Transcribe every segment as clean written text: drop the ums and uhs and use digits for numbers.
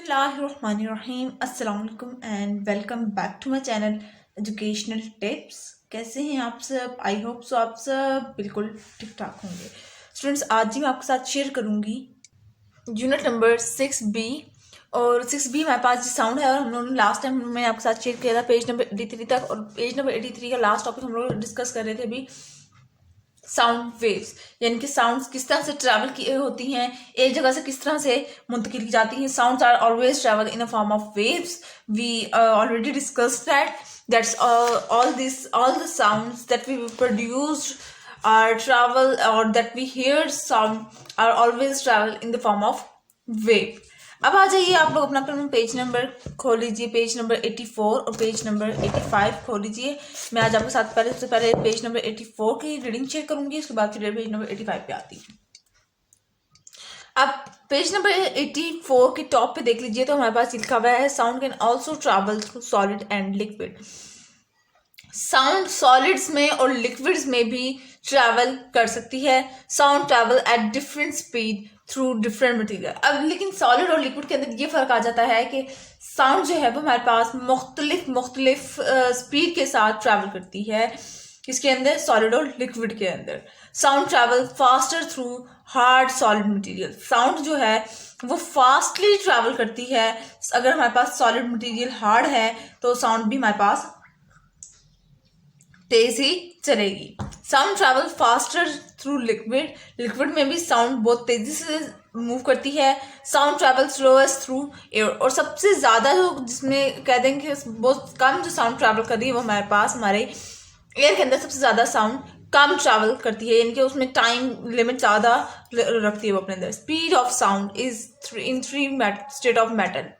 बिस्मिल्लाहिर्रहमानिर्रहीम अस्सलाम वालेकुम and welcome back to my channel educational tips. कैसे हैं आप सब? आई होप सो आप सब बिल्कुल ठीक ठाक होंगे। स्टूडेंट्स, आज ही मैं आपके साथ शेयर करूंगी यूनिट नंबर 6B। और 6B हमारे पास जो साउंड है, और हम लोगों ने लास्ट टाइम मैंने आपके साथ शेयर किया था पेज नंबर 83 तक, और पेज नंबर 83 का लास्ट टॉपिक हम लोग डिस्कस कर रहे थे अभी साउंड वेव्स, यानी कि साउंड्स किस तरह से ट्रैवल की होती हैं, एक जगह से किस तरह से मुंतकिल की जाती हैं। Sounds are always travel in a form of waves. We already discussed that's all the sounds that we produce are travel, or that we hear sound are always travel in the form of wave. अब आ जाइए आप लोग अपना page number खोल लीजिए, page number 84 और page number 85 खोल लीजिए। मैं आज आपके साथ सबसे पहले पेज नंबर 84 की रीडिंग चेक करूंगी, उसके बाद फिर पेज नंबर 85 पे आती है। अब पेज नंबर 84 के टॉप पे देख लीजिए तो हमारे पास लिखा हुआ है sound can also travel through solid and liquid. Sound solids में और लिक्विड्स में भी ट्रैवल कर सकती है। Sound travel at different speed through different material. अब लेकिन सॉलिड और लिक्विड के अंदर ये फर्क आ जाता है कि साउंड जो है वो हमारे पास मुख्तलिफ स्पीड के साथ ट्रैवल करती है। इसके अंदर सॉलिड और लिक्विड के अंदर sound travel faster through hard solid material. Sound जो है वो फास्टली ट्रैवल करती है। अगर हमारे पास सॉलिड मटेरियल हार्ड है तो साउंड भी हमारे पास तेज ही चलेगी। Sound travel faster through liquid. Liquid में भी साउंड बहुत तेजी से मूव करती है। Sound travel slowest through air. और सबसे ज्यादा जो जिसमें कह देंगे बहुत कम जो साउंड ट्रैवल कर रही है वो हमारे पास हमारे एयर के अंदर सबसे ज्यादा साउंड कम ट्रैवल करती है, यानी कि उसमें टाइम लिमिट ज्यादा रखती है वो अपने अंदर। Speed of sound is in 3 state of matter.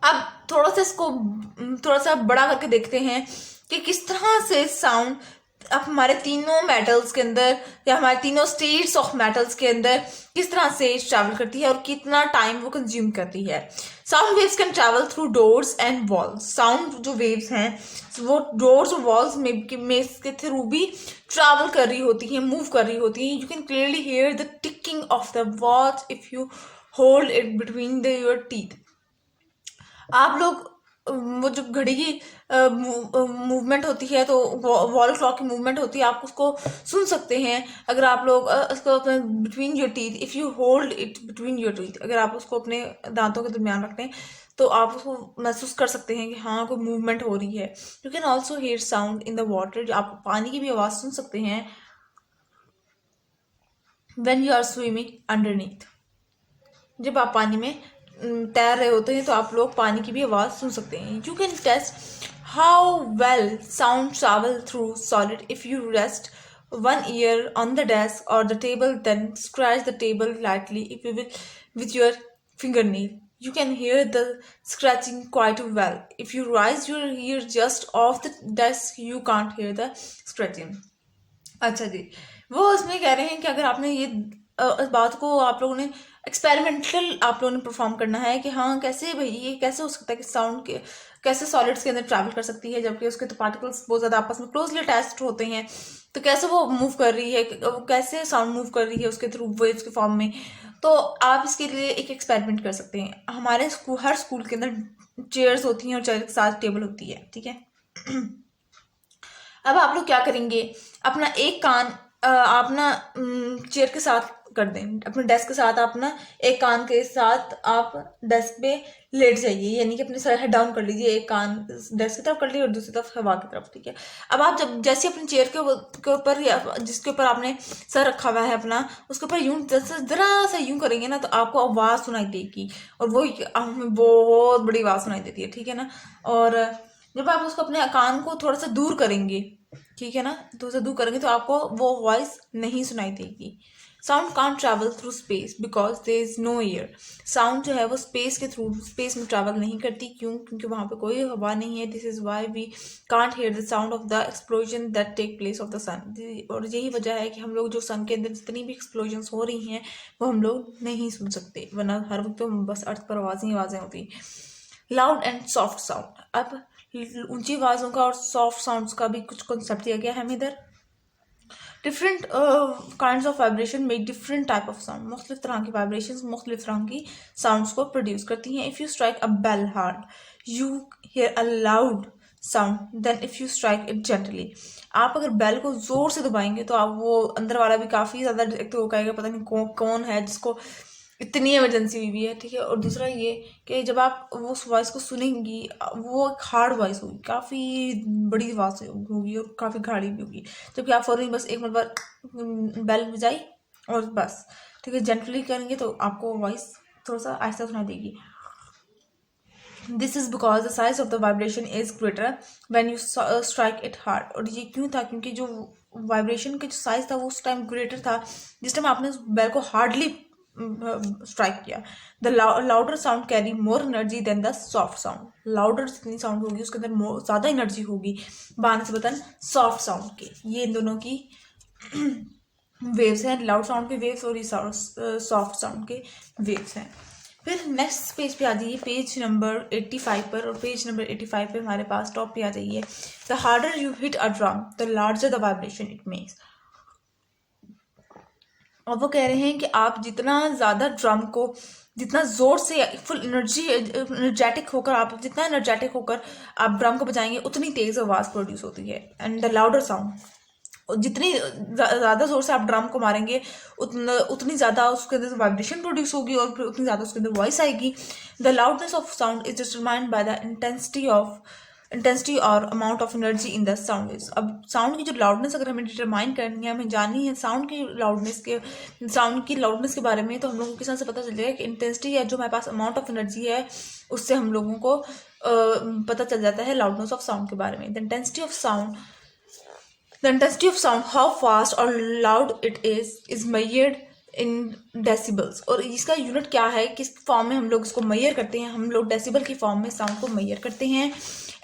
अब थोड़ा सा इसको थोड़ा सा बड़ा करके देखते हैं कि किस तरह से साउंड अब हमारे तीनों मेटल्स के अंदर या हमारे तीनों स्टेट्स ऑफ मेटल्स के अंदर किस तरह से ट्रैवल करती है और कितना टाइम वो कंज्यूम करती है। Sound waves can travel through doors and walls. Sound जो वेव्स हैं वो डोर्स और वॉल्स में के थ्रू भी ट्रैवल कर रही होती हैं, मूव कर रही होती हैं। You can clearly here the ticking of the watch if you hold it between your teeth. आप लोग वो जो घड़ी की मूवमेंट होती है तो वॉल क्लॉक की मूवमेंट होती है, आप उसको सुन सकते हैं अगर आप लोग उसको between your teeth, if you hold it between your teeth, अगर आप उसको अपने दांतों के दरमियान रखते हैं तो आप उसको महसूस कर सकते हैं कि हाँ कोई मूवमेंट हो रही है। You can also hear sound in the water. आप पानी की भी आवाज सुन सकते हैं when you are swimming underneath. जब आप पानी में तैर रहे होते हैं तो आप लोग पानी की भी आवाज सुन सकते हैं। You can test how well sound travel through solid if you rest one ear on the desk or the table, then scratch the table lightly if you will with your fingernail. You can hear the scratching quite well. If you raise your ear just off the desk, you can't hear the scratching. अच्छा जी, वो उसमें कह रहे हैं कि अगर आपने ये इस बात को आप लोगों ने एक्सपेरिमेंटल आप लोगों ने परफॉर्म करना है कि हाँ कैसे भाई ये कैसे हो सकता है कि साउंड के कैसे सॉलिड्स के अंदर ट्रैवल कर सकती है जबकि उसके तो पार्टिकल्स बहुत ज़्यादा आपस में क्लोजली अटैच्ड होते हैं, तो कैसे वो मूव कर रही है, कैसे साउंड मूव कर रही है उसके थ्रू वेव्स के फॉर्म में। तो आप इसके लिए एक एक्सपेरिमेंट कर सकते हैं। हमारे हर स्कूल के अंदर चेयर्स होती हैं और चेयर के साथ टेबल होती है, ठीक है। अब आप लोग क्या करेंगे, अपना एक कान आप ना चेयर के साथ कर दें, अपने डेस्क के साथ आप ना एक कान के साथ आप डेस्क पे लेट जाइए, यानी कि अपने सर हेड डाउन कर लीजिए, एक कान डेस्क की तरफ कर लीजिए और दूसरी तरफ हवा की तरफ, ठीक है। अब आप जब जैसे अपनी चेयर के ऊपर या जिसके ऊपर आपने सर रखा हुआ है अपना, उसके ऊपर यूं जरा सा यूं करेंगे ना तो आपको आवाज सुनाई देगी, और वो बहुत बड़ी आवाज सुनाई देती है, ठीक है ना। और जब आप उसको अपने कान को थोड़ा सा दूर करेंगे, ठीक है ना, थोड़ा सा दूर करेंगे तो आपको वो वॉइस नहीं सुनाई देगी। Sound can't travel through space because there is no air. Sound जो है वो स्पेस के थ्रू स्पेस में ट्रैवल नहीं करती, क्यों? क्योंकि वहाँ पे कोई हवा नहीं है। This is why we can't hear the sound of the explosion that take place of the sun. और यही वजह है कि हम लोग जो सन के अंदर जितनी भी एक्सप्लोजन हो रही हैं वो हम लोग नहीं सुन सकते, वरना हर वक्त तो बस अर्थ पर आवाज़ें होती। Loud and soft sound. अब ऊंची आवाज़ों का और सॉफ्ट साउंड्स का भी कुछ कॉन्सेप्ट दिया गया है हमें इधर। Different kinds of vibration make different type of sound, मुख्तलिफ तरह की वाइब्रेशंस मुख्तलिफ तरह की साउंड्स को प्रोड्यूस करती हैं. If you strike a bell hard you hear a loud sound then if you strike it gently. आप अगर बेल को ज़ोर से दबाएंगे तो आप वो अंदर वाला भी काफ़ी ज़्यादा, एक तो वो कहेगा पता नहीं कौन है जिसको इतनी इमरजेंसी हुई है, ठीक है. और दूसरा ये कि जब आप वो वॉइस को सुनेंगी वो एक हार्ड वॉइस होगी, काफ़ी बड़ी आवाज़ होगी और काफ़ी गाढ़ी भी होगी, जबकि आप फौरन बस एक मिनट बेल बजाई और बस, ठीक है, जेंटली करेंगे तो आपको वॉइस थोड़ा सा आहिस्ता सुनाई देगी. This is because the size of the vibration is greater when you strike it hard. और ये क्यों था? क्योंकि जो वाइब्रेशन का जो साइज था वो उस टाइम ग्रेटर था जिस टाइम आपने उस बेल को हार्डली स्ट्राइक किया. The louder sound carry more energy than the soft sound. Louder जितनी साउंड होगी उसके अंदर ज़्यादा एनर्जी होगी बानस्बतन सॉफ्ट साउंड के. ये इन दोनों की वेव्स हैं, लाउड साउंड के वेव्स और ये सॉफ्ट साउंड के वेव्स हैं. फिर नेक्स्ट पेज पे आ जाइए, पेज नंबर 85 पर. और पेज नंबर 85 पे हमारे पास टॉप पे आ जाइए. The harder you hit a drum the larger the vibration it makes. और वो कह रहे हैं कि आप जितना ज़्यादा ड्रम को जितना ज़ोर से फुल एनर्जेटिक होकर आप ड्रम को बजाएंगे उतनी तेज़ आवाज़ प्रोड्यूस होती है. एंड द लाउडर साउंड, जितनी ज़्यादा ज़ोर से आप ड्रम को मारेंगे उतनी ज़्यादा उसके अंदर वाइब्रेशन प्रोड्यूस होगी और फिर उतनी ज़्यादा उसके अंदर वॉइस आएगी. The loudness of sound is determined by the intensity और amount of energy in the sound waves. अब साउंड की जो लाउडनेस अगर हमें डिटरमाइन करनी है, हमें जाननी है साउंड की लाउडनेस के बारे में, तो हम लोगों को किस तरह से पता चल जाएगा कि इंटेंसिटी या जो हमारे पास अमाउंट ऑफ एनर्जी है उससे हम लोगों को पता चल जाता है लाउडनेस ऑफ साउंड के बारे में. The intensity of sound how fast और loud it is measured in decibels. और इसका यूनिट क्या है, किस फॉर्म में हम लोग इसको मेजर करते हैं? हम लोग डेसिबल की फॉर्म में साउंड को मेजर करते हैं.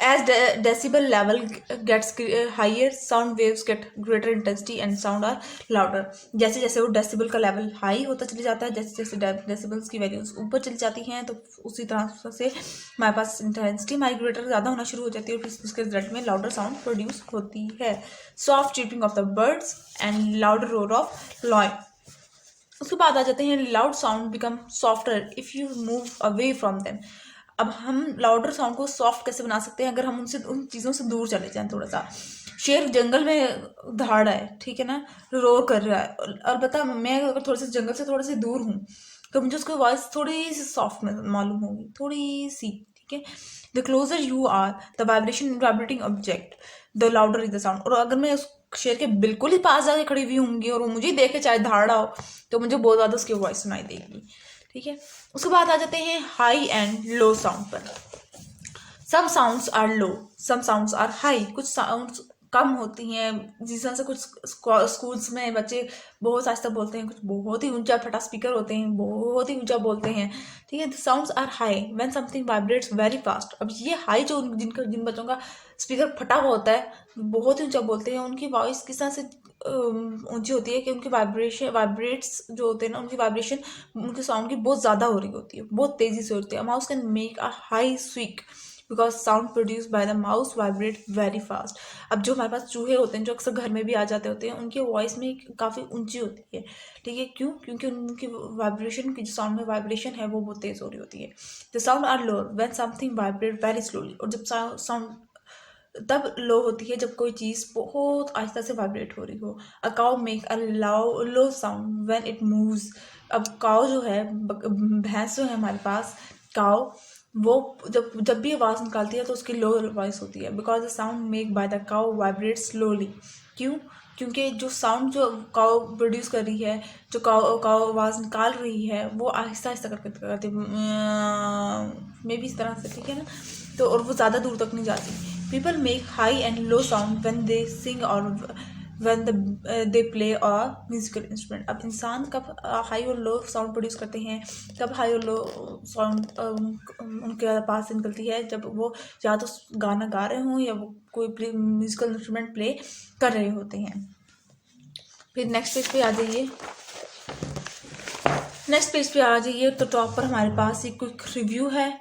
As decibel level gets higher sound waves get greater intensity and sound are louder. जैसे जैसे वो डेसिबल का लेवल हाई होता चले जाता है, जैसे जैसे डेसिबल्स की वैल्यूज ऊपर चली जाती हैं, तो उसी तरह से हमारे पास इंटेंसिटी हमारी ग्रेटर ज़्यादा होना शुरू हो जाती है और फिर उसके रिजल्ट में लाउडर साउंड प्रोड्यूस होती है. Soft cheeping of the birds and louder roar of lion. उसके बाद आ जाते हैं loud sound become softer if you move away from them. अब हम लाउडर साउंड को सॉफ्ट कैसे बना सकते हैं? अगर हम उन चीज़ों से दूर चले जाएं. थोड़ा सा शेर जंगल में दहाड़ है, ठीक है ना, रोर कर रहा है, और बता मैं अगर थोड़े से जंगल से थोड़े से दूर हूँ तो मुझे उसकी वॉइस थोड़ी सी सॉफ्ट मालूम होगी, थोड़ी सी, ठीक है. The closer you are the vibrating object the louder is the sound. और अगर मैं उस शेर के बिल्कुल ही पास जाके खड़ी हुई होंगी और वो मुझे देखे चाहे दहाड़ा हो तो मुझे बहुत ज़्यादा उसकी वॉइस सुनाई देगी, ठीक है. उसके बाद आ जाते हैं हाई एंड लो साउंड पर. Some sounds are low, some sounds are high. कुछ साउंड्स कम होती हैं, जिस तरह से कुछ स्कूल्स में बच्चे बहुत आहिस्ता बोलते हैं, कुछ बहुत ही ऊंचा फटा स्पीकर होते हैं, बहुत ही ऊंचा बोलते हैं, ठीक है. Sounds are high when something vibrates very fast. अब ये हाई जो जिन बच्चों का स्पीकर फटा हुआ होता है, बहुत ही ऊंचा बोलते हैं, उनकी वॉइस किस तरह से ऊंची होती है कि उनकी वाइब्रेट्स जो होते हैं ना, उनकी वाइब्रेशन उनके साउंड की बहुत ज़्यादा हो रही होती है, बहुत तेज़ी से होती है. Mouse can make a high squeak because sound produce by the mouse vibrate very fast. अब जो हमारे पास चूहे होते हैं जो अक्सर घर में भी आ जाते होते हैं, उनकी वॉइस में काफ़ी ऊंची होती है, ठीक है. क्यों? क्योंकि उनकी वाइब्रेशन की जो साउंड में वाइब्रेशन है वो बहुत तेज़ हो रही होती है. The sound are lower when something vibrate very slowly. और जब साउंड तब लो होती है जब कोई चीज़ बहुत आहिस्ता से वाइब्रेट हो रही हो. A cow make a low sound when it moves. अब काउ जो है, भैंस जो है हमारे पास, काउ, वो जब भी आवाज़ निकालती है तो उसकी लो वॉइस होती है. Because the sound make by the cow vibrate slowly. क्यों? क्योंकि जो साउंड जो काउ प्रोड्यूस कर रही है, जो काउ आवाज़ निकाल रही है, वो आहिस्ता आहिस्ता करती है, मे भी इस तरह से, ठीक है ना. तो और वो ज़्यादा दूर तक नहीं जाती. People make high and low sound when they sing or when they play a musical instrument. अब इंसान कब हाई और लो साउंड प्रोड्यूस करते हैं, कब हाई और लो साउंड उनके पास से निकलती है? जब वो या तो गाना गा रहे हों या वो कोई म्यूजिकल इंस्ट्रूमेंट प्ले कर रहे होते हैं. फिर नेक्स्ट पेज पे आ जाइए. तो टॉप पर हमारे पास एक क्विक रिव्यू है